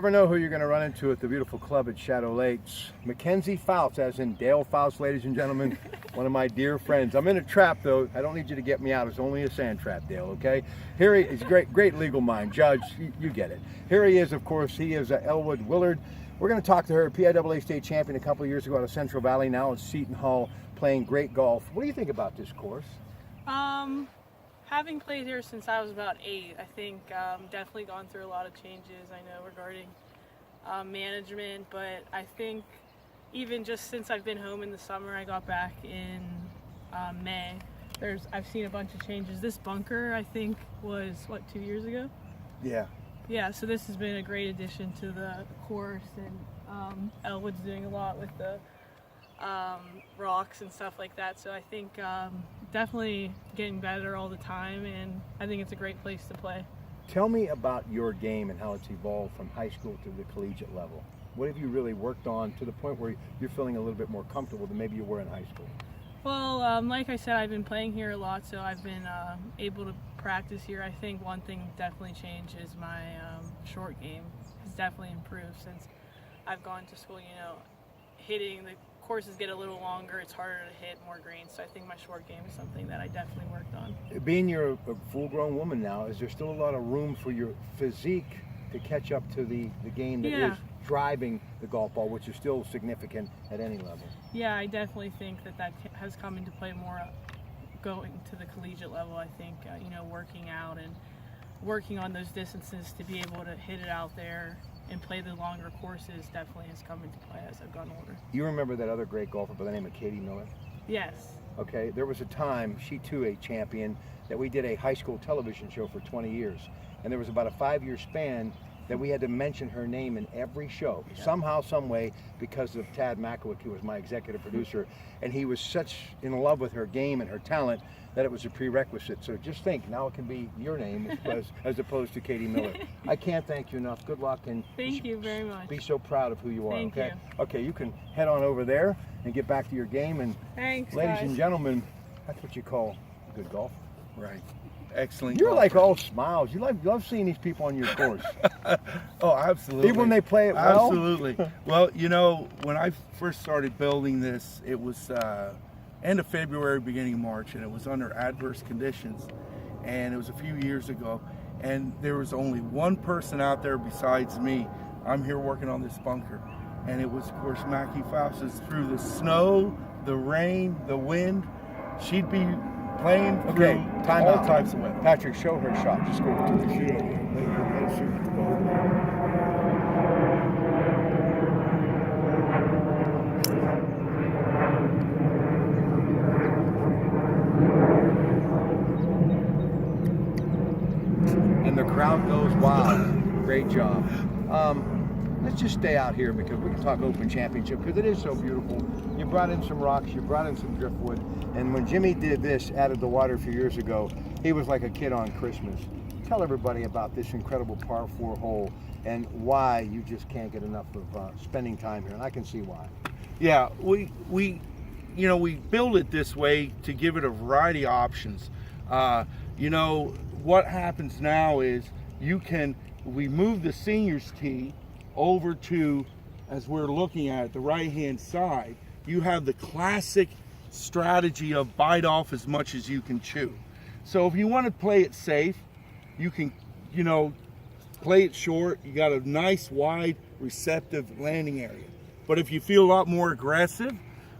Never know who you're going to run into at the beautiful club at Shadow Lakes. Mackenzie Fouts, as in Dale Fouts, ladies and gentlemen, one of my dear friends. I'm in a trap, though. I don't need you to get me out. It's only a sand trap, Dale, okay? Here he is, great legal mind. Judge, you get it. Here he is, of course. He is Elwood Willard. We're going to talk to her, PIAA state champion a couple of years ago out of Central Valley, now at Seton Hall, playing great golf. What do you think about this course? Having played here since I was about 8, I think definitely gone through a lot of changes, I know, regarding management, but I think even just since I've been home in the summer, I got back in May, I've seen a bunch of changes. This bunker, I think, was, what, 2 years ago? Yeah. Yeah, so this has been a great addition to the course, and Elwood's doing a lot with the rocks and stuff like that, so I think definitely getting better all the time, and I think it's a great place to play. Tell me about your game and how it's evolved from high school to the collegiate level. What have you really worked on to the point where you're feeling a little bit more comfortable than maybe you were in high school? Well, like I said, I've been playing here a lot, so I've been able to practice here. I think one thing definitely changed is my short game has definitely improved since I've gone to school. You know, hitting the courses get a little longer, it's harder to hit more greens, so I think my short game is something that I definitely worked on. Being you're a full-grown woman now, is there still a lot of room for your physique to catch up to the game that is driving the golf ball, which is still significant at any level? Yeah, I definitely think that has come into play more going to the collegiate level. I think, you know, working out and working on those distances to be able to hit it out there and play the longer courses definitely has come into play as I've gotten older. You remember that other great golfer by the name of Katie Miller? Yes. Okay, there was a time, she too a champion, that we did a high school television show for 20 years. And there was about a 5-year span that we had to mention her name in every show, somehow, some way, because of Tad Makowick, who was my executive producer, and he was such in love with her game and her talent that it was a prerequisite. So just think, now it can be your name as opposed to Katie Miller. I can't thank you enough. Good luck, and thank you very much. Be so proud of who you are. Thank okay? you. Okay, you can head on over there and get back to your game. And thanks, ladies guys. and gentlemen, that's what you call a good golf. Right. Excellent. You're golfer. like all smiles. You love seeing these people on your course. Oh, absolutely. Even when they play it well? Absolutely. Well, you know, when I first started building this, it was end of February, beginning of March, and it was under adverse conditions. And it was a few years ago. And there was only one person out there besides me. I'm here working on this bunker. And it was, of course, Mackie Faustus. Through the snow, the rain, the wind, she'd be playing through all types of weather. Patrick, show her a shot. Just go to the shoot. Let her shoot. And the crowd goes wild. Great job. Let's just stay out here because we can talk Open Championship because it is so beautiful. You brought in some rocks, you brought in some driftwood, and when Jimmy did this, added the water a few years ago, he was like a kid on Christmas. Tell everybody about this incredible par 4 hole and why you just can't get enough of spending time here, and I can see why. Yeah, we build it this way to give it a variety of options. You know, what happens now is we move the seniors tee over to, as we're looking at the right-hand side, you have the classic strategy of bite off as much as you can chew. So if you want to play it safe, you can, you know, play it short. You got a nice, wide, receptive landing area. But if you feel a lot more aggressive,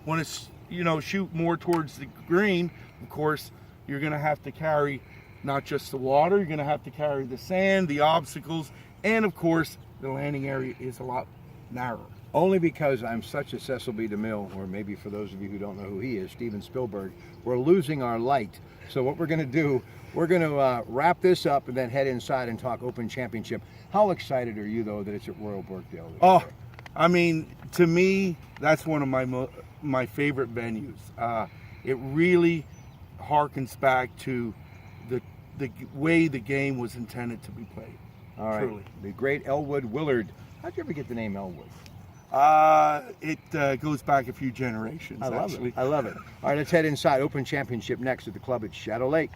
want to, you know, shoot more towards the green, of course, you're going to have to carry not just the water, you're going to have to carry the sand, the obstacles, and of course, the landing area is a lot narrower. Only because I'm such a Cecil B. DeMille, or maybe for those of you who don't know who he is, Steven Spielberg, we're losing our light. So what we're going to do, we're going to wrap this up and then head inside and talk Open Championship. How excited are you, though, that it's at Royal Burkdale? Oh, I mean, to me, that's one of my favorite venues. It really harkens back to the way the game was intended to be played. All right, truly. The great Elwood Willard. How'd you ever get the name Elwood? It goes back a few generations. I love actually. it. I love it. All right, let's head inside. Open Championship next at the club at Shadow Lake.